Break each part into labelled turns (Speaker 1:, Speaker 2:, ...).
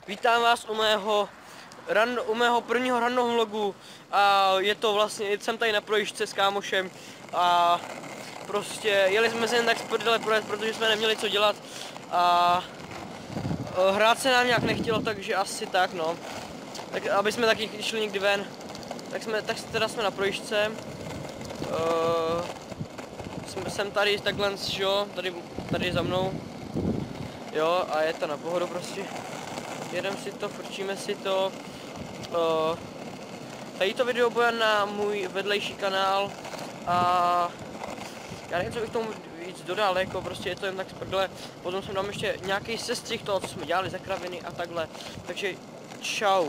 Speaker 1: Vítám vás u mého prvního random vlogu a je to vlastně, jsem tady na projížďce s kámošem a prostě jeli jsme se jen tak z prdele projet, protože jsme neměli co dělat a hrát se nám nějak nechtělo, takže asi tak no. Tak aby jsme taky šli někdy ven, tak jsme na projížďce. Jsem tady takhle, jo, tady za mnou. Jo, a je to na pohodu prostě. Jedeme si to, frčíme si to. Tady to video bude na můj vedlejší kanál a já nevím, co bych tomu víc dodal, jako prostě je to jen tak z prdele. Potom jsem dám ještě nějaký sestřih toho, co jsme dělali za kraviny a takhle. Takže čau.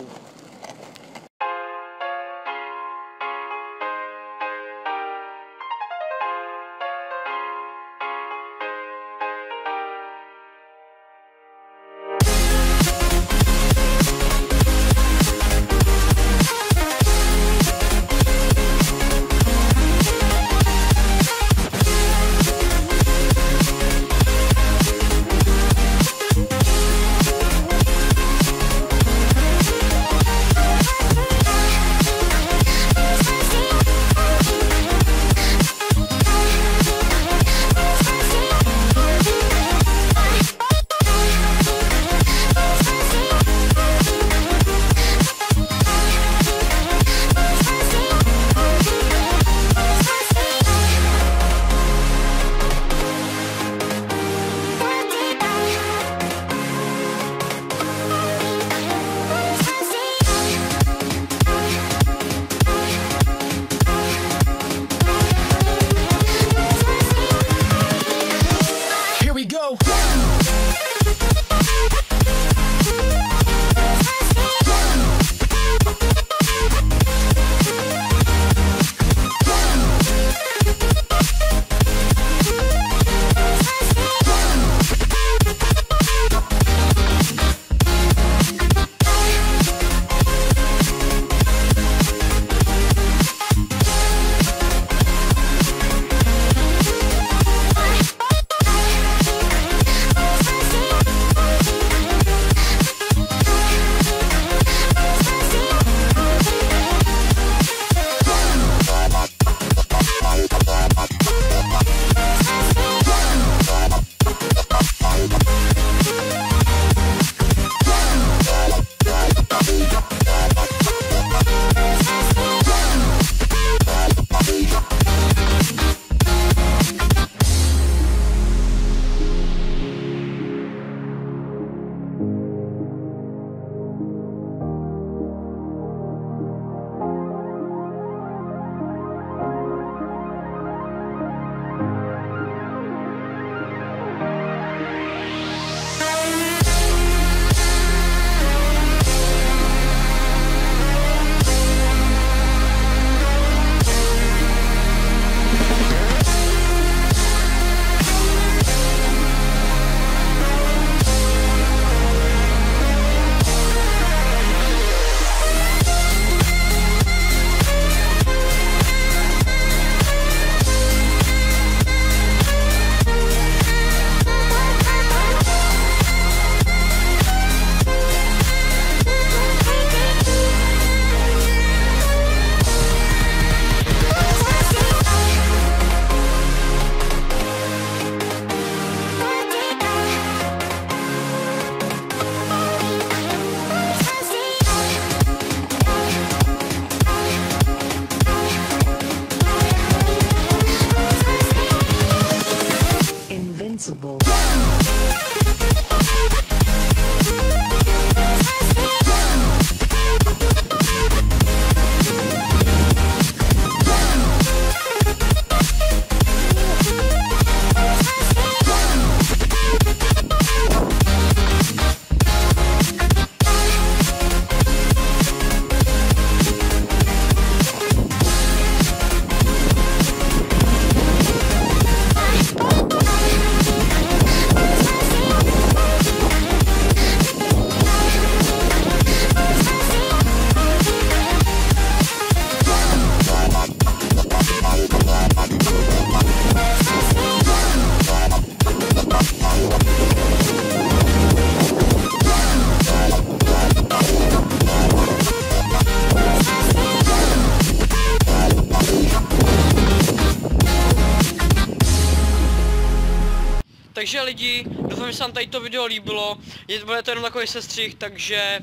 Speaker 1: Takže lidi, doufám, že se vám tady to video líbilo, bude to jenom takový sestřih, takže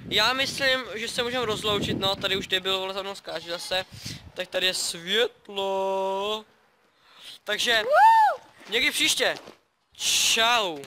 Speaker 1: já myslím, že se můžeme rozloučit, no tady už debil, vole, za mnou skáže zase, tak tady je světlo, takže někdy příště, čau.